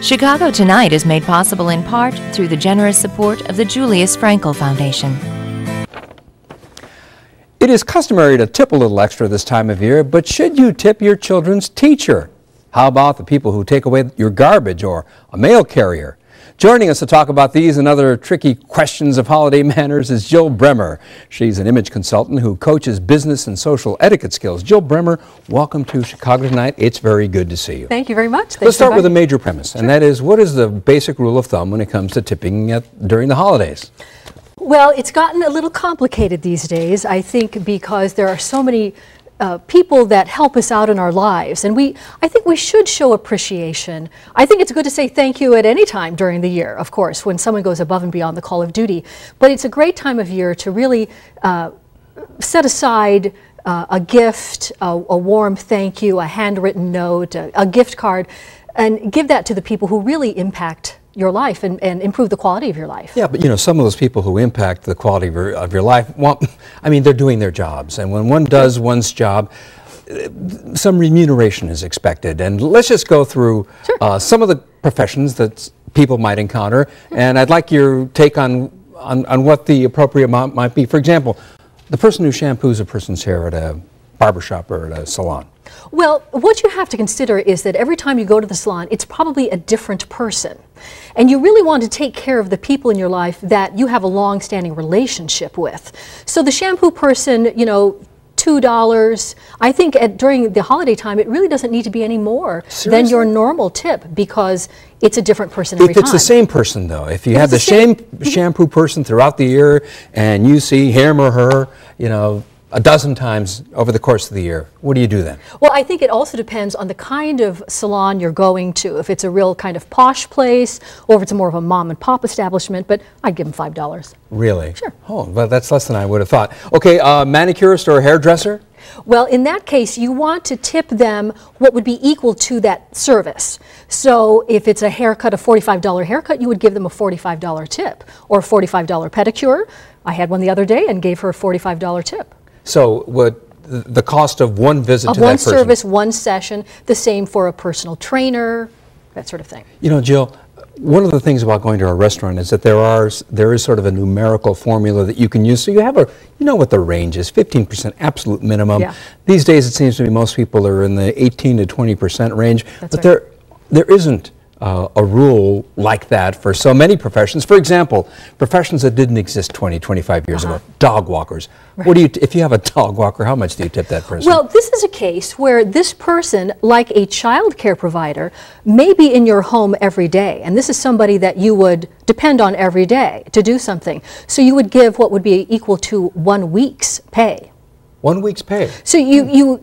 Chicago Tonight is made possible in part through the generous support of the Julius Frankel Foundation. It is customary to tip a little extra this time of year, but should you tip your children's teacher? How about the people who take away your garbage or a mail carrier? Joining us to talk about these and other tricky questions of holiday manners is Jill Bremer. She's an image consultant who coaches business and social etiquette skills. Jill Bremer, welcome to Chicago Tonight. It's very good to see you. Thank you very much. Let's start with a major premise, and that is, what is the basic rule of thumb when it comes to tipping during the holidays? Well, it's gotten a little complicated these days, I think, because there are so many people that help us out in our lives, and I think we should show appreciation. I think it's good to say thank you at any time during the year, of course, when someone goes above and beyond the call of duty, but it's a great time of year to really set aside a gift, a warm thank you, a handwritten note, a gift card, and give that to the people who really impact your life and improve the quality of your life. Yeah, but you know, some of those people who impact the quality of your life, well, I mean, they're doing their jobs, and when one does one's job, some remuneration is expected. And let's just go through some of the professions that people might encounter, and I'd like your take on what the appropriate amount might be. For example, the person who shampoos a person's hair at a barbershop or at a salon. Well, what you have to consider is that every time you go to the salon, it's probably a different person. And you really want to take care of the people in your life that you have a long-standing relationship with. So the shampoo person, you know, $2. I think during the holiday time, it really doesn't need to be any more than your normal tip, because it's a different person every time. If it's the same person, though, if you have the same shampoo person throughout the year and you see him or her, you know, a dozen times over the course of the year, what do you do then? Well, I think it also depends on the kind of salon you're going to. If it's a real kind of posh place, or if it's more of a mom and pop establishment, but I'd give them $5. Really? Sure. Oh, well, that's less than I would have thought. Okay, manicurist or hairdresser? Well, in that case, you want to tip them what would be equal to that service. So if it's a haircut, a $45 haircut, you would give them a $45 tip, or a $45 pedicure. I had one the other day and gave her a $45 tip. So what the cost of one visit to that person? One service, one session, the same for a personal trainer, that sort of thing. You know, Jill, one of the things about going to a restaurant is that there is sort of a numerical formula that you can use. So you have you know what the range is, 15% absolute minimum. Yeah. These days it seems to me most people are in the 18 to 20% range. That's but right. there isn't a rule like that for so many professions. For example, professions that didn't exist 20, 25 years ago, dog walkers. Right. What do you, if you have a dog walker, how much do you tip that person? Well, this is a case where this person, like a child care provider, may be in your home every day, and this is somebody that you would depend on every day to do something. So you would give what would be equal to 1 week's pay. 1 week's pay. So you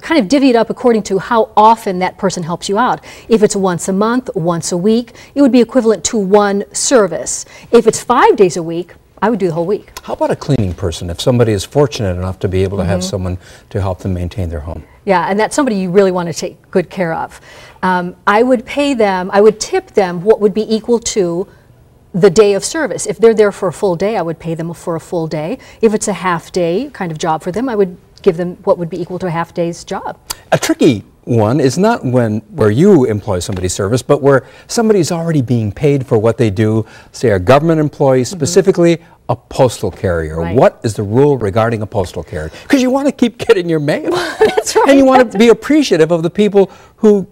kind of divvy it up according to how often that person helps you out. If it's once a month, once a week, it would be equivalent to one service. If it's 5 days a week, I would do the whole week. How about a cleaning person, if somebody is fortunate enough to be able to have someone to help them maintain their home? Yeah, and that's somebody you really want to take good care of. I would pay them, I would tip them what would be equal to the day of service. If they're there for a full day, I would pay them for a full day. If it's a half day kind of job for them, I would give them what would be equal to a half day's job. A tricky one is not where you employ somebody's service, but where somebody's already being paid for what they do, say a government employee, specifically a postal carrier. Right. What is the rule regarding a postal carrier? Because you want to keep getting your mail. That's right. And you want to be appreciative of the people who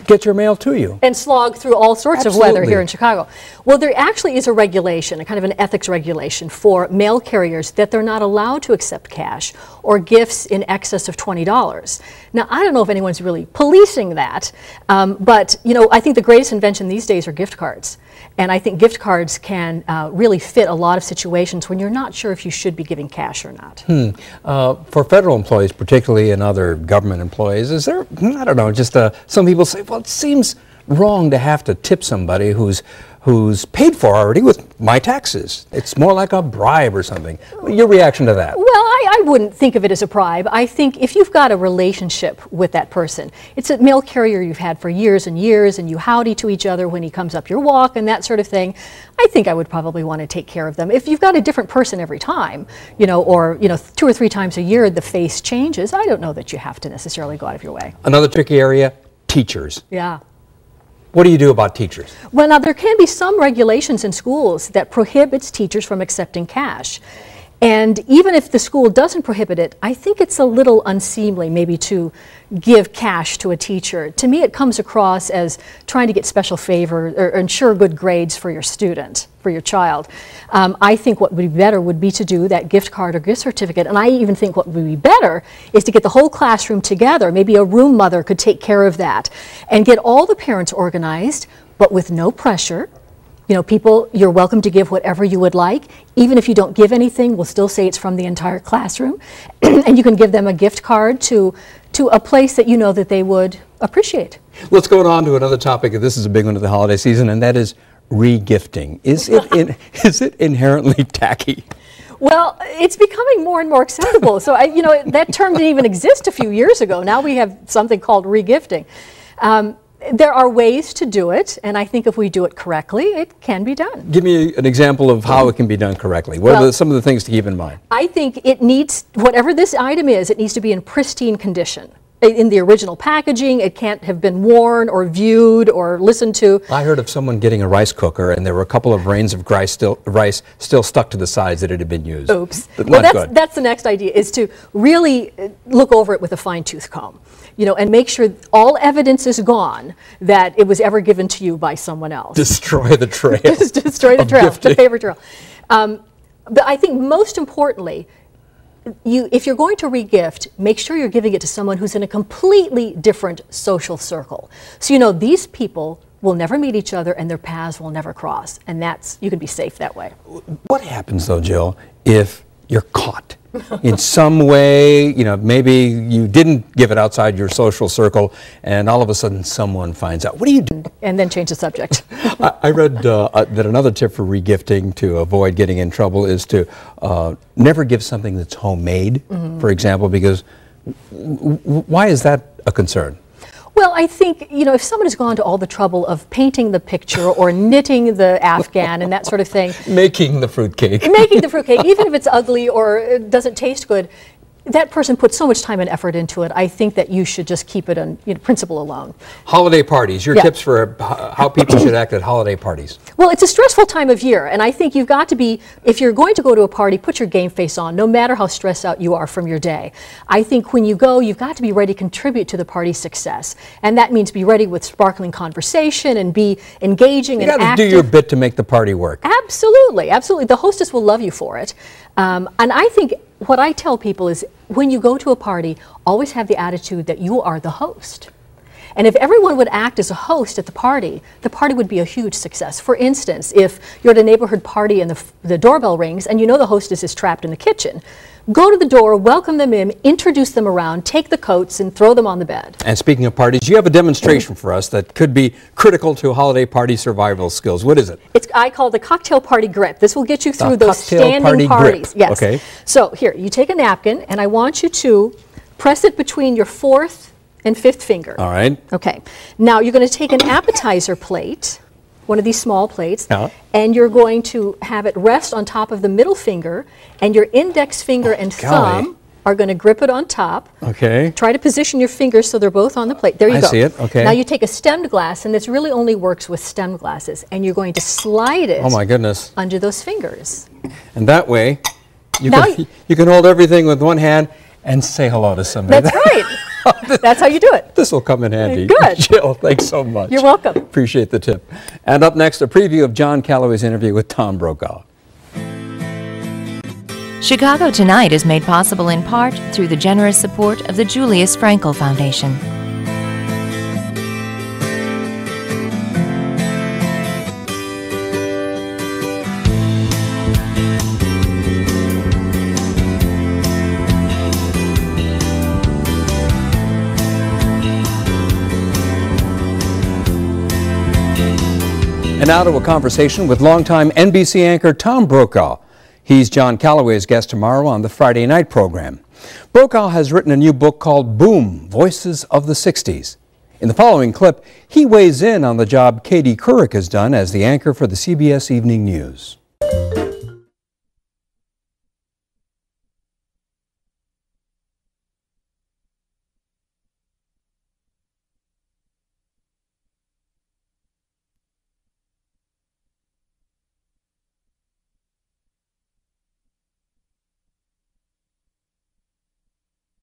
get your mail to you. And slog through all sorts of weather here in Chicago. Well, there actually is a regulation, a kind of an ethics regulation for mail carriers that they're not allowed to accept cash or gifts in excess of $20. Now, I don't know if anyone's really policing that, but you know, I think the greatest invention these days are gift cards. And I think gift cards can really fit a lot of situations when you're not sure if you should be giving cash or not. For federal employees, particularly, and other government employees, is there, I don't know, just some people say, well, it seems wrong to have to tip somebody who's paid for already with my taxes. It's more like a bribe or something. Your reaction to that? Well, I wouldn't think of it as a bribe. I think if you've got a relationship with that person, it's a mail carrier you've had for years and years, and you howdy to each other when he comes up your walk and that sort of thing, I think I would probably want to take care of them. If you've got a different person every time, you know, or, you know, 2 or 3 times a year the face changes, I don't know that you have to necessarily go out of your way. Another tricky area, teachers. Yeah. What do you do about teachers? Well, now there can be some regulations in schools that prohibits teachers from accepting cash. And even if the school doesn't prohibit it, I think it's a little unseemly maybe to give cash to a teacher. To me, it comes across as trying to get special favor or ensure good grades for your student, for your child. I think what would be better would be to do that gift card or gift certificate. And I even think what would be better is to get the whole classroom together. Maybe a room mother could take care of that and get all the parents organized, but with no pressure. You know, people, you're welcome to give whatever you would like. Even if you don't give anything, we'll still say it's from the entire classroom. And you can give them a gift card to a place that you know that they would appreciate. Let's go on to another topic. This is a big one of the holiday season, and that is regifting. Is it inherently tacky? Well, it's becoming more and more acceptable. So, you know, that term didn't even exist a few years ago. Now we have something called regifting. There are ways to do it, and I think if we do it correctly, it can be done. Give me an example of how it can be done correctly. What are some of the things to keep in mind? I think it needs, whatever this item is, it needs to be in pristine condition. In the original packaging, it can't have been worn or viewed or listened to. I heard of someone getting a rice cooker, and there were a couple of grains of rice still stuck to the sides that it had been used. Oops. Well, that's the next idea, is to really look over it with a fine-tooth comb. You know, and make sure all evidence is gone that it was ever given to you by someone else. Destroy the trail. Destroy the trail, the paper trail. But I think most importantly, if you're going to regift, make sure you're giving it to someone who's in a completely different social circle. So you know these people will never meet each other and their paths will never cross. And you can be safe that way. What happens though, Jill, if you're caught in some way, you know, maybe you didn't give it outside your social circle and all of a sudden someone finds out? What do you do? And then change the subject. I read that another tip for regifting to avoid getting in trouble is to never give something that's homemade, for example, because why is that a concern? Well, I think, you know, if someone has gone to all the trouble of painting the picture or knitting the Afghan and that sort of thing. Making the fruitcake. Making the fruitcake, even if it's ugly or it doesn't taste good, that person put so much time and effort into it. I think that you should just keep it on principle alone. Holiday parties, your tips for how people should act at holiday parties. Well, it's a stressful time of year, and I think you've got to be, if you're going to go to a party, put your game face on, no matter how stressed out you are from your day. I think when you go, you've got to be ready to contribute to the party's success, and that means be ready with sparkling conversation and be engaging and active. You got to do your bit to make the party work. Absolutely, absolutely. The hostess will love you for it, and I think what I tell people is when you go to a party, always have the attitude that you are the host. And if everyone would act as a host at the party would be a huge success. For instance, if you're at a neighborhood party and the doorbell rings and you know the hostess is trapped in the kitchen, go to the door, welcome them in, introduce them around, take the coats and throw them on the bed. And speaking of parties, you have a demonstration for us that could be critical to holiday party survival skills. What is it? I call the cocktail party grip. This will get you through those standing parties. Grip. Yes. Okay. So here, you take a napkin and I want you to press it between your fourth and fifth finger. All right. Okay. Now you're going to take an appetizer plate, one of these small plates, and you're going to have it rest on top of the middle finger, and your index finger and thumb are going to grip it on top. Okay. Try to position your fingers so they're both on the plate. There you go. I see it. Okay. Now you take a stemmed glass, and this really only works with stemmed glasses, and you're going to slide it. Oh my goodness. Under those fingers. And that way, you can hold everything with one hand and say hello to somebody. That's right. That's how you do it. This will come in handy. Good. Jill, thanks so much. You're welcome. Appreciate the tip. And up next, a preview of John Calloway's interview with Tom Brokaw. Chicago Tonight is made possible in part through the generous support of the Julius Frankel Foundation. And now to a conversation with longtime NBC anchor Tom Brokaw. He's John Calloway's guest tomorrow on the Friday night program. Brokaw has written a new book called Boom, Voices of the 60s. In the following clip, he weighs in on the job Katie Couric has done as the anchor for the CBS Evening News.